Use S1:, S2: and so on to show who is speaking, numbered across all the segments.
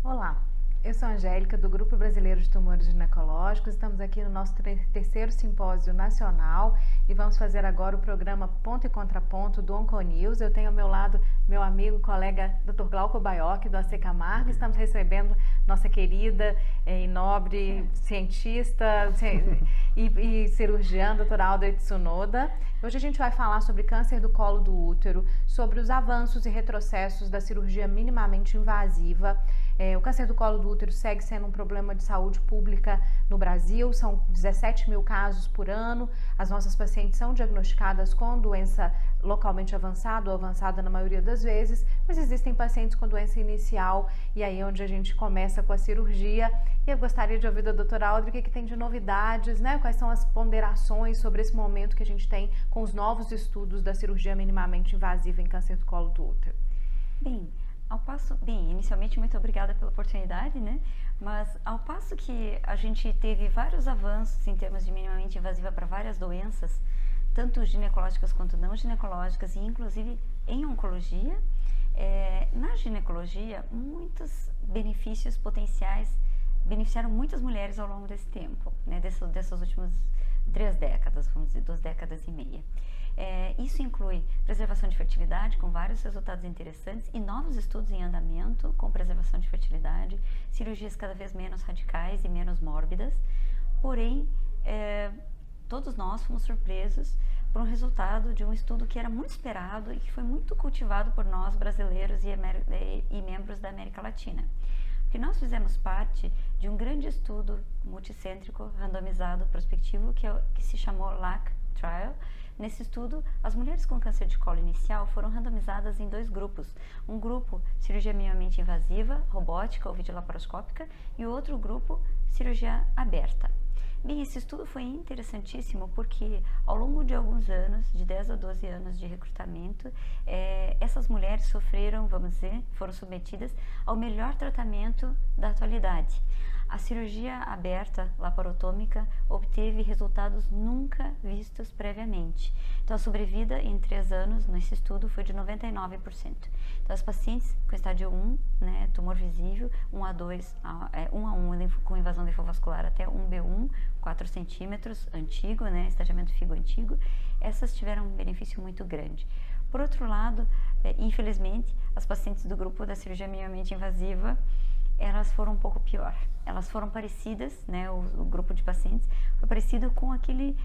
S1: Olá, eu sou a Angélica, do Grupo Brasileiro de Tumores Ginecológicos. Estamos aqui no nosso terceiro simpósio nacional e vamos fazer agora o programa Ponto e Contraponto do Onconews. Eu tenho ao meu lado meu amigo, colega Dr. Glauco Baiocchi, do AC Camargo. Estamos recebendo nossa querida e nobre cientista e cirurgiã, doutora Audrey Tsunoda. Hoje a gente vai falar sobre câncer do colo do útero, sobre os avanços e retrocessos da cirurgia minimamente invasiva. O câncer do colo do útero segue sendo um problema de saúde pública no Brasil, são 17 mil casos por ano. As nossas pacientes são diagnosticadas com doença localmente avançada ou avançada na maioria das vezes, mas existem pacientes com doença inicial e aí é onde a gente começa com a cirurgia. E eu gostaria de ouvir da doutora Audrey o que tem de novidades, né? Quais são as ponderações sobre esse momento que a gente tem com os novos estudos da cirurgia minimamente invasiva em câncer do colo do útero.
S2: Inicialmente, muito obrigada pela oportunidade, né? Mas ao passo que a gente teve vários avanços em termos de minimamente invasiva para várias doenças, tanto ginecológicas quanto não ginecológicas, e inclusive em oncologia, na ginecologia, muitos benefícios potenciais beneficiaram muitas mulheres ao longo desse tempo, né? Dessas últimas 3 décadas, vamos dizer, 2 décadas e meia. Isso inclui preservação de fertilidade, com vários resultados interessantes, e novos estudos em andamento com preservação de fertilidade, cirurgias cada vez menos radicais e menos mórbidas. Porém, todos nós fomos surpresos por um resultado de um estudo que era muito esperado e que foi muito cultivado por nós brasileiros e membros da América Latina. Porque nós fizemos parte de um grande estudo multicêntrico, randomizado, prospectivo, que se chamou LAC Trial. Nesse estudo, as mulheres com câncer de colo inicial foram randomizadas em 2 grupos. Um grupo, cirurgia minimamente invasiva, robótica ou videolaparoscópica, e o outro grupo, cirurgia aberta. Bem, esse estudo foi interessantíssimo porque ao longo de alguns anos, de 10 a 12 anos de recrutamento, essas mulheres sofreram, vamos dizer, foram submetidas ao melhor tratamento da atualidade. A cirurgia aberta laparotômica obteve resultados nunca vistos previamente. Então, a sobrevida em 3 anos nesse estudo foi de 99%. Então, as pacientes com estádio 1, né, tumor visível, 1 a 2, 1 a 1 com invasão linfovascular até 1B1, 4 centímetros, antigo, né, estadiamento FIGO antigo, essas tiveram um benefício muito grande. Por outro lado, infelizmente, as pacientes do grupo da cirurgia minimamente invasiva, elas foram um pouco pior. Elas foram parecidas, né, o grupo de pacientes foi parecido com aquele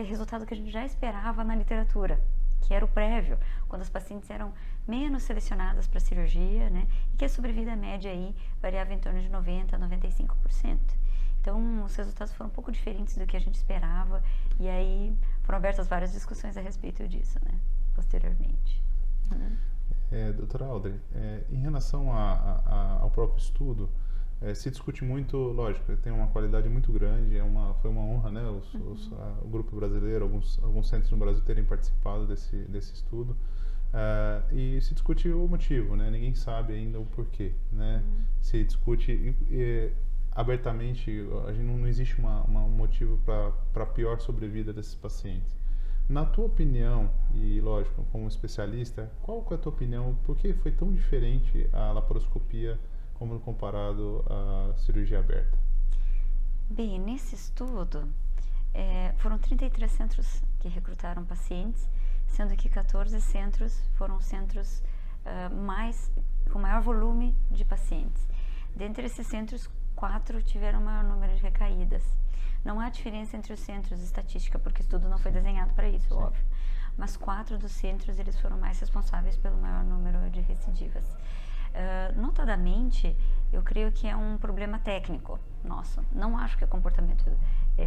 S2: resultado que a gente já esperava na literatura, que era o prévio, quando as pacientes eram menos selecionadas para cirurgia, né, e que a sobrevida média aí variava em torno de 90% a 95%. Então, os resultados foram um pouco diferentes do que a gente esperava, e aí foram abertas várias discussões a respeito disso, né, posteriormente.
S3: Doutora Audrey, em relação ao próprio estudo, se discute muito, lógico, tem uma qualidade muito grande, foi uma honra, né, o grupo brasileiro, alguns centros no Brasil terem participado desse estudo, e se discute o motivo, né, ninguém sabe ainda o porquê, né, se discute abertamente, não existe um motivo para a pior sobrevida desses pacientes. Na tua opinião, e lógico, como especialista, qual é a tua opinião? Por que foi tão diferente a laparoscopia como comparado à cirurgia aberta?
S2: Bem, nesse estudo, foram 33 centros que recrutaram pacientes, sendo que 14 centros foram centros com maior volume de pacientes. Dentre esses centros, 4 tiveram maior número de recaídas. Não há diferença entre os centros de estatística, porque o estudo não foi desenhado para isso, óbvio. Mas 4 dos centros, eles foram mais responsáveis pelo maior número de recidivas. Notadamente, eu creio que é um problema técnico nosso. Não acho que é comportamento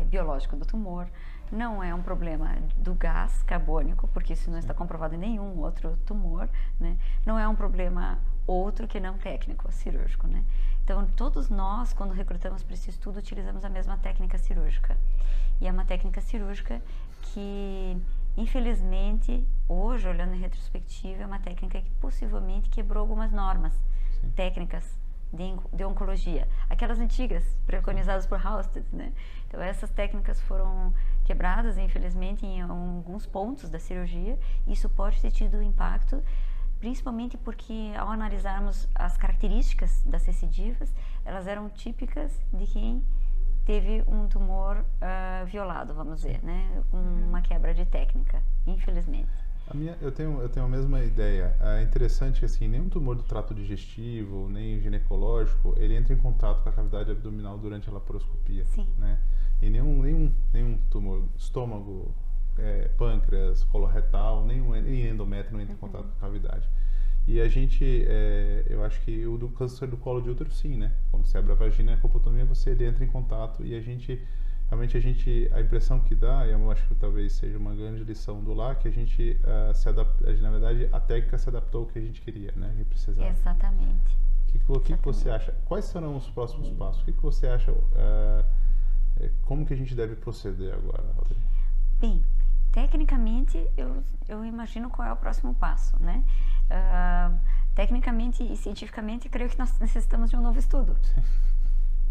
S2: biológico do tumor, não é um problema do gás carbônico, porque isso não está comprovado em nenhum outro tumor, né? Não é um problema outro que não técnico, cirúrgico, né? Então, todos nós, quando recrutamos para esse estudo, utilizamos a mesma técnica cirúrgica. E é uma técnica cirúrgica que Infelizmente, hoje, olhando em retrospectiva, é uma técnica que possivelmente quebrou algumas normas técnicas de oncologia, aquelas antigas, preconizadas por Halsted, né? Então, essas técnicas foram quebradas, infelizmente, em alguns pontos da cirurgia. Isso pode ter tido impacto, principalmente porque, ao analisarmos as características das recidivas, elas eram típicas de quem teve um tumor violado, vamos dizer, né? Uma quebra de técnica, infelizmente.
S3: Eu tenho a mesma ideia. É interessante que assim, nenhum tumor do trato digestivo, nem ginecológico, ele entra em contato com a cavidade abdominal durante a laparoscopia.
S2: Sim.
S3: Né? E nenhum tumor, estômago, pâncreas, coloretal, nem endométrio não entra em contato com a cavidade. E a gente, eu acho que o do câncer do colo de útero, sim, né? Quando você abre a vagina, a copotomia, ele entra em contato e realmente a impressão que dá, e eu acho que talvez seja uma grande lição do LAC, que a gente na verdade, a técnica se adaptou ao que a gente queria, né? Que precisava.
S2: Exatamente.
S3: O que você acha? Quais serão os próximos passos? O que você acha? Como que a gente deve proceder agora, Audrey?
S2: Bem, tecnicamente, eu imagino qual é o próximo passo, né? Tecnicamente e cientificamente, creio que nós necessitamos de um novo estudo.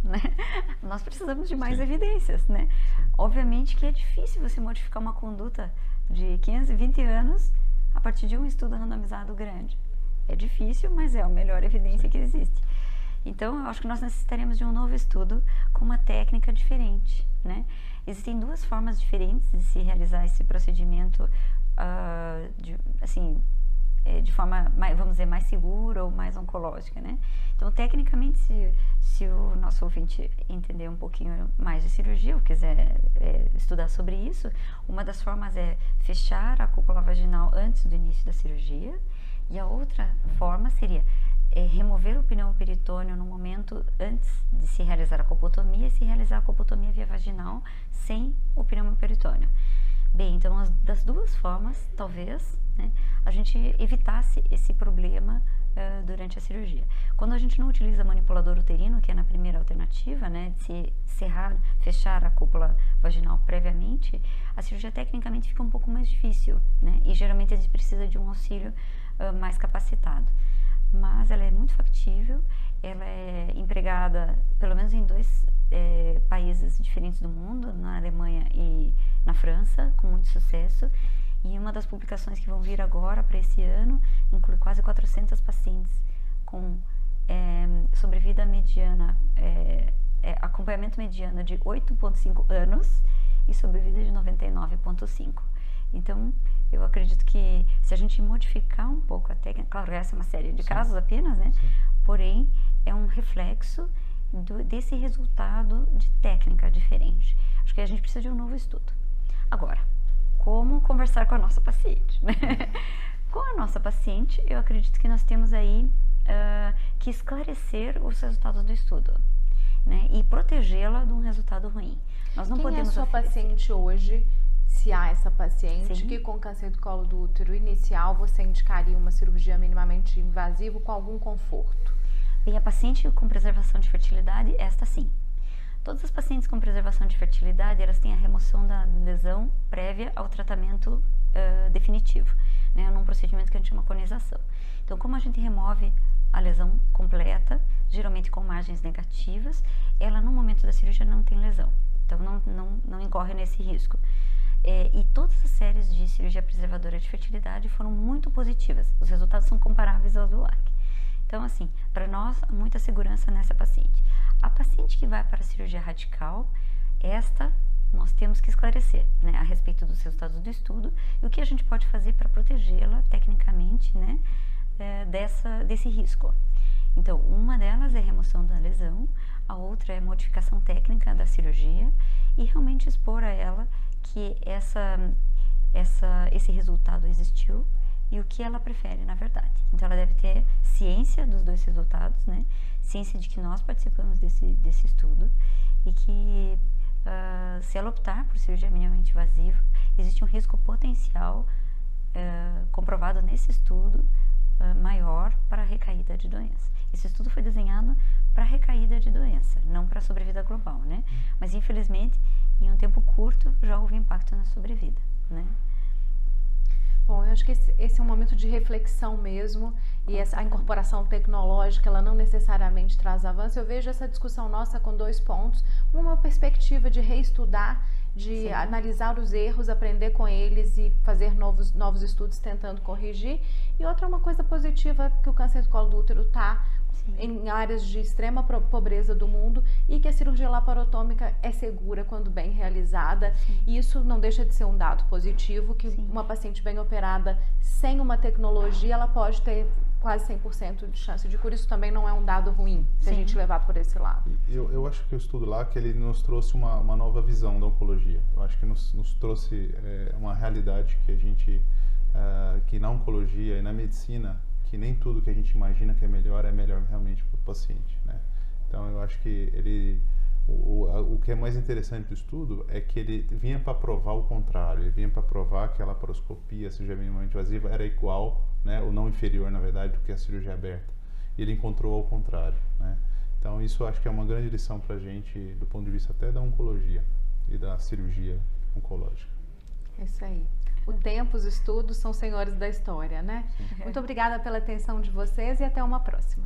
S2: Né? Nós precisamos de mais evidências, né? Obviamente que é difícil você modificar uma conduta de 15, 20 anos a partir de um estudo randomizado grande. É difícil, mas é a melhor evidência que existe. Então, eu acho que nós necessitaremos de um novo estudo com uma técnica diferente, né? Existem duas formas diferentes de se realizar esse procedimento, de forma, vamos dizer, mais segura ou mais oncológica, né? Então, tecnicamente, se o nosso ouvinte entender um pouquinho mais de cirurgia ou quiser estudar sobre isso, uma das formas é fechar a cúpula vaginal antes do início da cirurgia, e a outra forma seria remover o pneu peritônio no momento antes de se realizar a copotomia e se realizar a copotomia via vaginal sem o pneu peritônio. Bem, então, das duas formas, talvez, né, a gente evitasse esse problema durante a cirurgia. Quando a gente não utiliza manipulador uterino, que é na primeira alternativa, né, de se fechar a cúpula vaginal previamente, a cirurgia tecnicamente fica um pouco mais difícil, né, e geralmente a gente precisa de um auxílio mais capacitado. Mas ela é muito factível, ela é empregada pelo menos em 2 países diferentes do mundo, na Alemanha e na França, com muito sucesso. E uma das publicações que vão vir agora para esse ano inclui quase 400 pacientes com sobrevida mediana, acompanhamento mediano de 8,5 anos e sobrevida de 99,5. Então, eu acredito que se a gente modificar um pouco a técnica, claro, essa é uma série de casos apenas, né? Sim. Porém, é um reflexo desse resultado de técnica diferente. Acho que a gente precisa de um novo estudo. Agora, como conversar com a nossa paciente, né? Com a nossa paciente, eu acredito que nós temos aí que esclarecer os resultados do estudo, né? E protegê-la de um resultado ruim. Nós não podemos
S1: Quem é a sua paciente hoje? Se há essa paciente
S2: Sim.
S1: que com câncer do colo do útero inicial, você indicaria uma cirurgia minimamente invasiva com algum conforto?
S2: Bem, a paciente com preservação de fertilidade, esta sim. Todas as pacientes com preservação de fertilidade, elas têm a remoção da lesão prévia ao tratamento definitivo, né, num procedimento que a gente chama conização. Então, como a gente remove a lesão completa, geralmente com margens negativas, ela no momento da cirurgia não tem lesão. Então, não incorre nesse risco. E todas as séries de cirurgia preservadora de fertilidade foram muito positivas. Os resultados são comparáveis aos do LAC. Então, assim, para nós, muita segurança nessa paciente. A paciente que vai para a cirurgia radical, esta nós temos que esclarecer, né, a respeito dos resultados do estudo e o que a gente pode fazer para protegê-la tecnicamente, né, desse risco. Então, uma delas é remoção da lesão, a outra é modificação técnica da cirurgia e realmente expor a ela que esse resultado existiu e o que ela prefere, na verdade. Então, ela deve ter ciência dos 2 resultados, né? Ciência de que nós participamos desse estudo e que, se ela optar por cirurgia minimamente invasiva, existe um risco potencial comprovado nesse estudo maior para a recaída de doença. Esse estudo foi desenhado para recaída de doença, não para sobrevida global, né? Mas, infelizmente, em um tempo curto, já houve impacto na sobrevida, né?
S1: Bom, eu acho que esse é um momento de reflexão mesmo, e a incorporação tecnológica, ela não necessariamente traz avanço. Eu vejo essa discussão nossa com 2 pontos. Uma perspectiva de reestudar, de analisar os erros, aprender com eles e fazer novos estudos tentando corrigir. E outra, uma coisa positiva, que o câncer do colo do útero está em áreas de extrema pobreza do mundo e que a cirurgia laparotômica é segura quando bem realizada. E isso não deixa de ser um dado positivo, que uma paciente bem operada sem uma tecnologia, ela pode ter quase 100% de chance de cura. Isso também não é um dado ruim, se a gente levar por esse lado.
S3: Eu acho que o estudo lá, que ele nos trouxe uma nova visão da oncologia. Eu acho que nos trouxe uma realidade que a gente, que na oncologia e na medicina, que nem tudo que a gente imagina que é melhor realmente para o paciente, né? Então eu acho que o que é mais interessante do estudo é que ele vinha para provar o contrário, ele vinha para provar que a laparoscopia, a cirurgia minimamente invasiva, era igual, né, ou não inferior, na verdade, do que a cirurgia aberta. E ele encontrou ao contrário, né? Então isso eu acho que é uma grande lição para a gente, do ponto de vista até da oncologia e da cirurgia oncológica.
S1: É isso aí. O tempo, os estudos são senhores da história, né? Muito obrigada pela atenção de vocês e até uma próxima.